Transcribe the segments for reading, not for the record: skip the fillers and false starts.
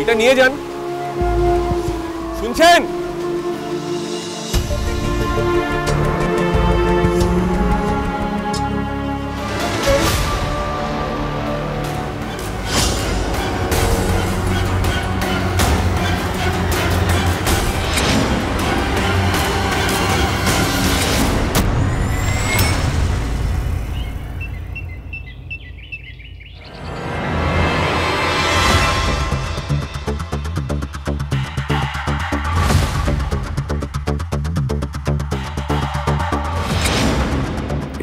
এটা নিয়ে যান। শুনছেন?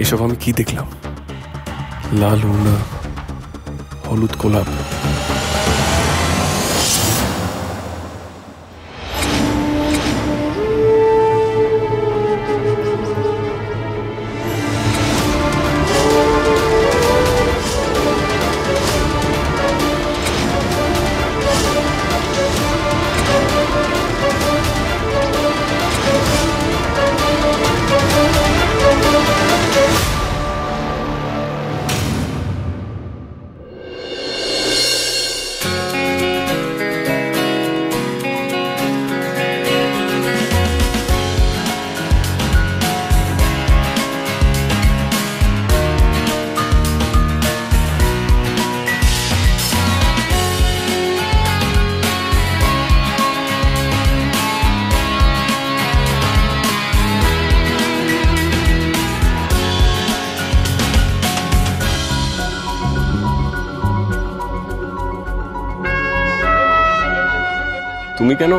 এসব আমি কি দেখলাম? লাল ওড়না, হলুদ গোলাপ। তুমি কেন?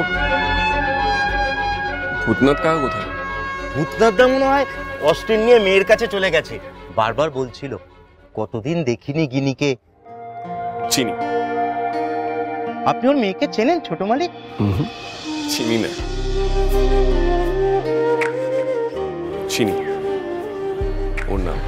ভূতনাথ কাকা কোথায়? ভূতনাথদা মনে হয় অস্টিন নিয়ে মেয়ের কাছে চলে গেছে। বারবার বলছিল কতদিন দেখিনি গিনিকে। চিনি। আপনি ওর মেয়েকে চেনেন ছোট মালিক? চিনি না। চিনি ওর নাম।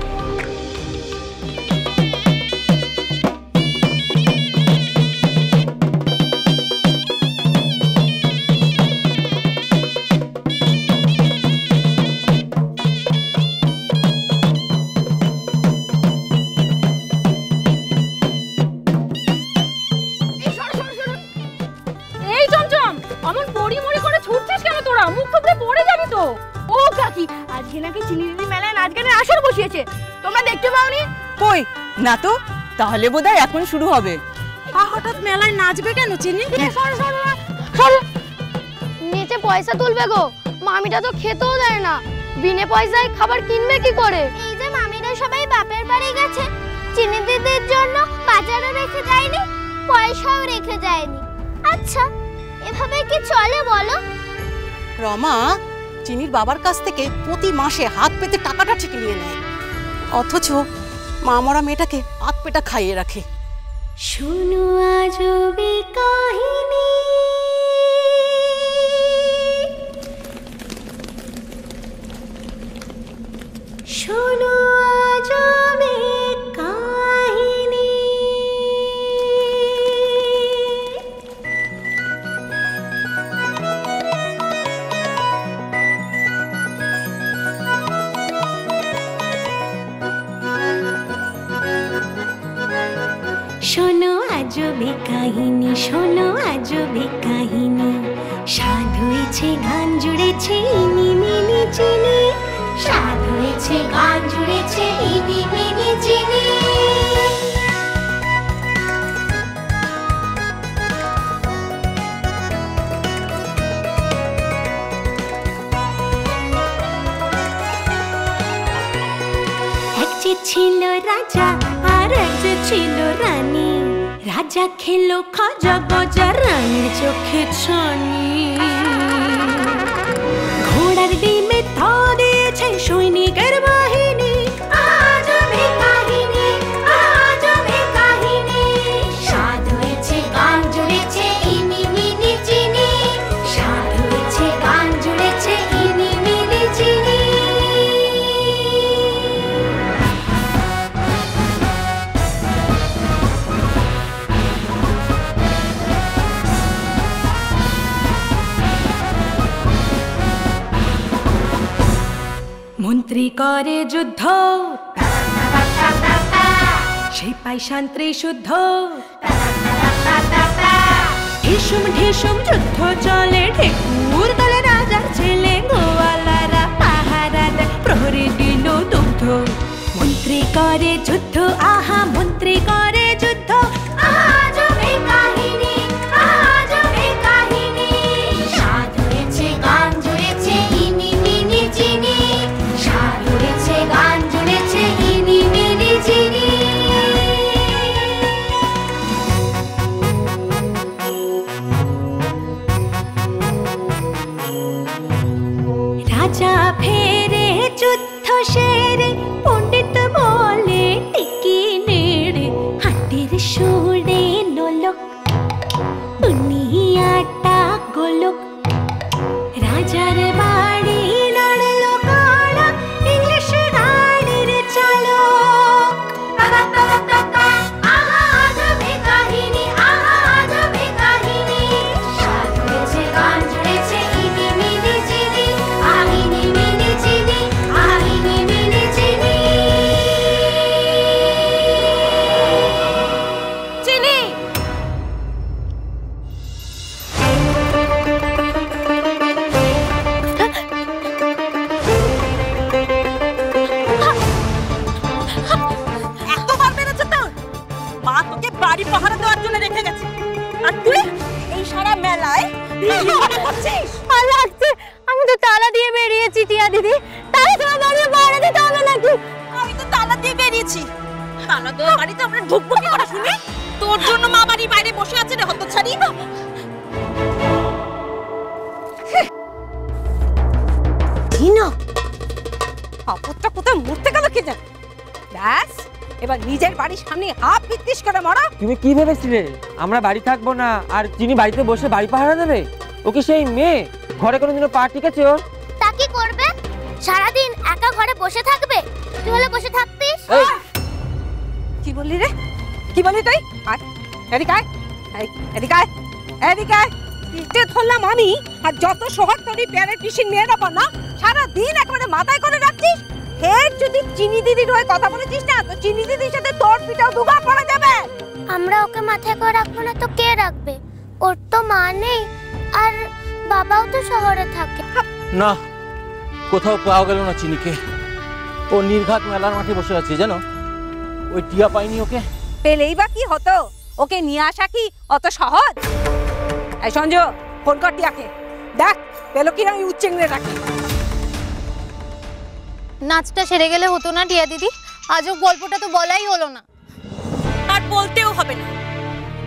আজকে নাকি চিনি দিদি মেলায় নাচ গানের আসর বসিয়েছে, তোমরা দেখতে পাওনি? কই না তো, তাহলে বোধহয় এখন শুরু হবে। হঠাৎ মেলায় নাচবে কেন চিনি? নিচে পয়সা তুলবে গো, মামিটা তো খেতেও দেয় না, বিনে পয়সায় খাবার কিনবে কি করে? এই যে মামিরা সবাই বাপের বাড়ি গেছে, চিনি দিদির জন্য বাজারে রেখে যায়নি, পয়সাও রেখে যায়নি। আচ্ছা এভাবে কি চলে বলো? রমা চিনির বাবার কাছ থেকে প্রতি মাসে হাত পেতে টাকাটা ঠিক নিয়ে নেয়, অথচ মা মরা মেয়েটাকে হাত পেটা খাইয়ে রাখে। শোনো আজবে কাহিনী, শোনো আজবে কাহিনী। শোনো আজবে কাহিনী, শোনো আজবে কাহিনী, স্বাদ হয়েছে গান জুড়েছে ইনি মিনি চিনি, স্বাদ হয়েছে গান জুড়েছে ইনি মিনি চিনি। এক যে ছিল রাজা আর এক যে ছিল রানী, রাজা খেলো খাজা গজা, রানীর চোখে ছানি। ঘোড়ার ডিমে ধা দিয়েছে সৈনিকের বাহিনী, আজবে কাহিনী, আজবে কাহিনী। স্বাদ হয়েছে গান জুড়েছে ইনি মিনি চিনি, স্বাদ হয়েছে গান জুড়েছে ইনি মিনি চিনি। মন্ত্রী করে যুদ্ধ, সেই পাই শান্তি শুদ্ধ, ভীষ্ম ঢিসুম ঢিসুম যুদ্ধ চলে, ঠেকুর তলে রাজার ছেলে, গোয়ালারা পাহারা দেয়, প্রহরী দিল দুগ্ধ। মন্ত্রী করে যুদ্ধ, আহা মন্ত্রী করে যুদ্ধ, আজব এই কাহিনী, আজব এই কাহিনী। স্বাদ হয়েছে গান জুড়েছে ইনি মিনি চিনি, স্বাদ হয়েছে গান জুড়েছে ইনি মিনি চিনি। রাজা ফেরে যুদ্ধ সেরে, পণ্ডিত বলে টিকি নেড়ে, হাতের সুরে নোলক দুনিয়াটা গোলক। রাজার বাড়ি লড়লো কারা, ইংলিশ গাড়ির চালক। আহা আজব এই কাহিনী, আহা আজব এই কাহিনী। স্বাদ হয়েছে গান জুড়েছে ইনি মিনি চিনি, আহিনি মিনি চিনি, আহিনি মিনি চিনি। চিনি এত বার বেড়েছে তোর? মা তোকে বাড়ি পাহারা দেওয়ার জন্য রেখে গেছে, আর তুই এই সারা মেলায় মনে করছিস? আর লাগছে, আমি তো তালা দিয়ে বেরিয়েছি টিয়া দিদি, তাই তোমার বাড়ি পাহারা দিতে হবে নাকি? আমি তো তালা দিয়ে বেরিয়েছি, তালা দেওয়া বাড়িতে আমরা ঢুকবো কি করে শুনি? তোর জন্য মা বাড়ি বাইরে বসে আছে রে হতচ্ছাড়ি। না আপদটা কোথায় মরতে গেল কে জানে। ব্যাস এবার নিজের বাড়ির সামনে হাফ বিত্তিস করে মরা। তুমি কি ভেবেছিলে আমরা বাড়ি থাকবো না আর চিনি বাড়িতে বসে বাড়ি পাহারা দেবে? ওকে সেই মেয়ে, ঘরে কোনোদিনও পা টিকেছে ওর? তা কি করবে? সারাদিন একা ঘরে বসে থাকবে? তুই হলে বসে থাকতিস। এই কি বললি রে? কি বললি তুই? আয় এদিকে আয়, এদিকে আয়, এদিকে আয়। তিনটে ধরলাম আমি, আর যত সোহাগতরি প্যারের পিসির মেয়েরা না সারাদিন একেবারে মাথায় করে রাখছিস। ফের যদি চিনি দিদির হয়ে কথা বলেছিস না, তো চিনি দিদির সাথে তোর পিঠাও দুগা পড়ে যাবে। আমরা ওকে মাথায় করে রাখবো না তো কে রাখবে? ওর তো মা নেই, আর বাবাও তো শহরে থাকে। না, কোথাও পাওয়া গেল না চিনিকে। ও নির্ঘাত মেলার মাঠে বসে আছে জানো। ওই টিয়া পাইনি ওকে। পেলেই বা কি হতো? ওকে নিয়ে আসা কি অত সহজ? এই সঞ্জু, ফোন কর টিয়াকে, দেখ পেলো কিনা আমি উচ্চেংড়ে রাখি। নাচটা সেরে গেলে হতো না টিয়া দিদি? আজও গল্পটা তো বলাই হলো না। আর বলতেও হবে না,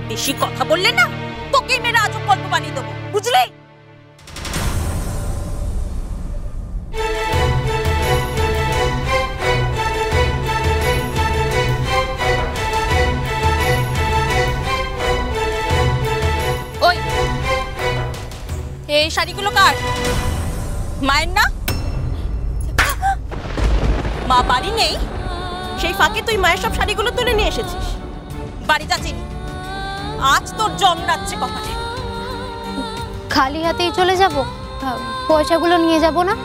বেশি কথা বললে না তোকে মেরে আজব গল্প বানিয়ে দেবো, বুঝলি? ওই এই শাড়িগুলো কার? মায়ের না? মা বাড়ি নেই, সেই ফাঁকে তুই মায়ের সব শাড়িগুলো তুলে নিয়ে এসেছিস। বাড়ি যা চিনি, আজ তোর জম নাচছে কপালে। খালি হাতেই চলে যাব? পয়সাগুলো নিয়ে যাব না?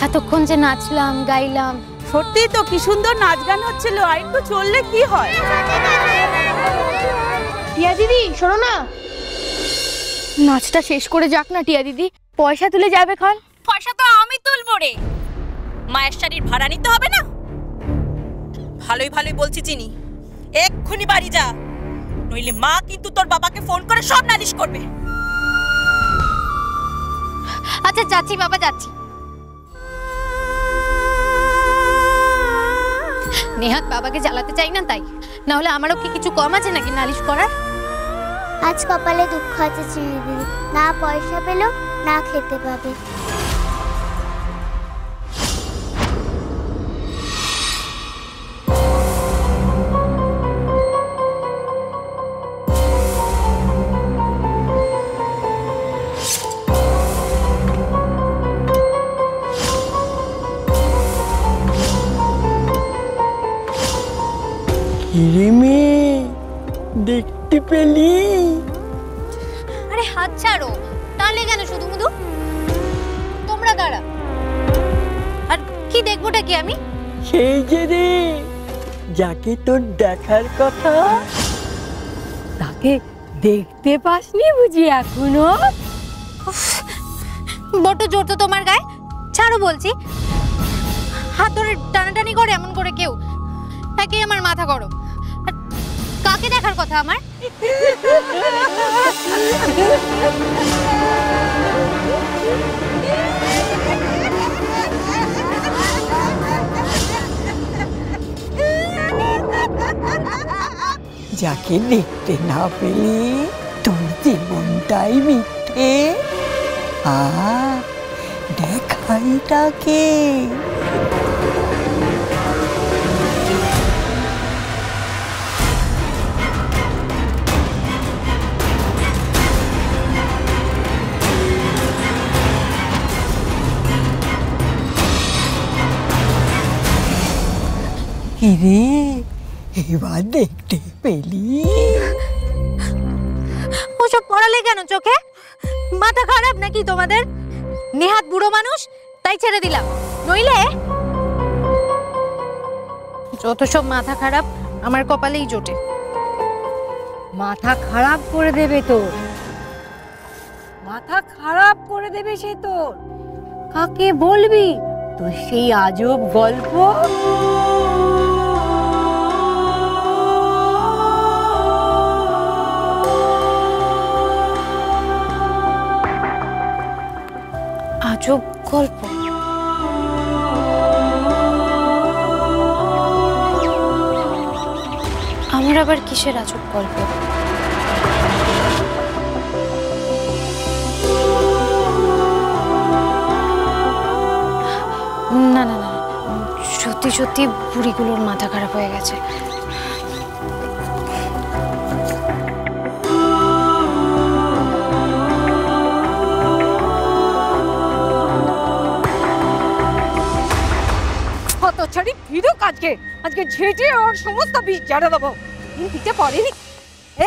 এতক্ষণ যে নাচলাম গাইলাম। সত্যি তো কি সুন্দর নাচ গান হচ্ছিল, আর একটু চললে কি হয়। টিয়া দিদি শোনো না, নাচটা শেষ করে যাক না টিয়া দিদি, পয়সা তুলে যাবে খান। পয়সা তো আমি তুলবো রে, মায়ের শাড়ির ভাড়া নিতে হবে না? ভালোই ভালোই বলছি চিনি, এক্ষুনি বাড়ি যা, নইলে মা কিন্তু তোর বাবাকে ফোন করে সব নালিশ করবে। আচ্ছা যাচ্ছি বাবা, যাচ্ছি। নেহাত বাবাকে জ্বালাতে চাই না তাই, না হলে আমারও কি কিছু কম আছে নাকি নালিশ করার? আজ কপালে দুঃখ আছে চিনি দিদি, না পয়সা পেল না খেতে পাবে। কিরিমি দেখতে পেলি? আরে হাত ছাড়ো, তাহলে কেন শুধু মুধু? তোমরা কারা? আর কি দেখবোটা কি আমি? সেই যে রে, যাকে তোর দেখার কথা, তাকে দেখতে পাসনি বুঝি এখনো? বড় জোর তো তোমার গায়ে, ছাড়ো বলছি। হাত ধরে টানাটানি করে এমন করে কেউ, তাকে আমার মাথা গরম। আর কাকে দেখার কথা আমার? যাকে দেখতে না পেলে তোর জীবনটাই মিথ্যে। দেখাই তাকে। কিরে, এবার দেখতে পেলি? ওসব পড়ালে কেন চোখে? মাথা খারাপ নাকি তোমাদের? নেহাত বুড়ো মানুষ, তাই ছেড়ে দিলাম। নইলে যত সব মাথা খারাপ আমার কপালেই জোটে। মাথা খারাপ করে দেবে তোর, মাথা খারাপ করে দেবে সে তোর। কাকে বলবি তোর সেই আজব গল্প? আজব গল্প? আমার আবার কিসের আজব গল্প? না না না, সত্যি সত্যি বুড়িগুলোর মাথা খারাপ হয়ে গেছে। হতচ্ছাড়ি ফিরুক আজকে, আজকে ঝেঁটে ওর সমস্ত বিষ ঝাড়ে দেবো। দিতে পারেনি।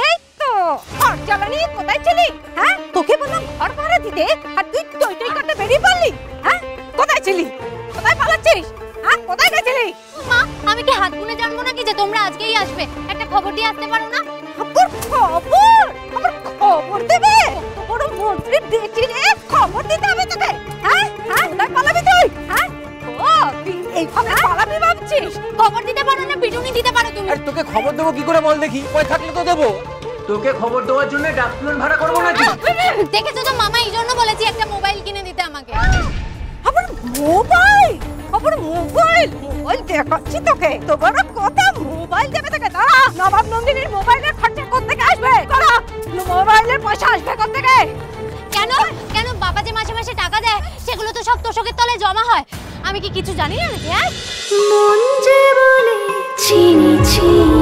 এই তো ঘর জ্বালানি, কোথায় ছিলি? হ্যাঁ, তোকে বললাম ঘর ভাড়া দিতে, আর তুই টই টই করতে বেরিয়ে পড়লি। হ্যাঁ, কোথায় ছিলি? কোথায় পালাচ্ছিস? হ্যাঁ, কোথায় গেছিলি? মা, আমি কি হাত গুনে জানবো নাকি যে তোমরা আজকেই আসবে? একটা খবর দিয়ে আসতে পারো না? খবর? খবর? আমার খবর দেবে? বড় মন্ত্রী বেটি রে, খবর দিতে হবে তোকে? হ্যাঁ হ্যাঁ, কোথায় পালাবি তুই? হ্যাঁ, ও তুই এইভাবে পালাবি ভাবছিস? খবর দিতে পারো না, পিটুনি দিতে পারো তুমি। আর তোকে খবর দেবো কি করে বল দেখি? পয়সা থাকলে তো দেবো। তোকে খবর দেওয়ার জন্য ডাকপ্লেন ভাড়া করবো নাকি? দেখেছো তো মামা, এই জন্য বলেছি একটা মোবাইল কিনে দিতে আমাকে। আবার মোবাইল? আবার মোবাইল? মোবাইল দেখাচ্ছি তোকে। তো বড় কথা, মোবাইল দেবে তোকে? দাঁড়া, নবাব নন্দিনীর মোবাইলের খরচা কোত্থেকে আসবে? দাঁড়া, মোবাইলের পয়সা আসবে কোত্থেকে? কেন কেন বাবা যে মাসে মাসে টাকা দেয়, সেগুলো তো সব তোষকের তলে জমা হয়। আমি কি কিছু জানি না নাকি? হ্যাঁ, মন যে বলে চিনি চিনি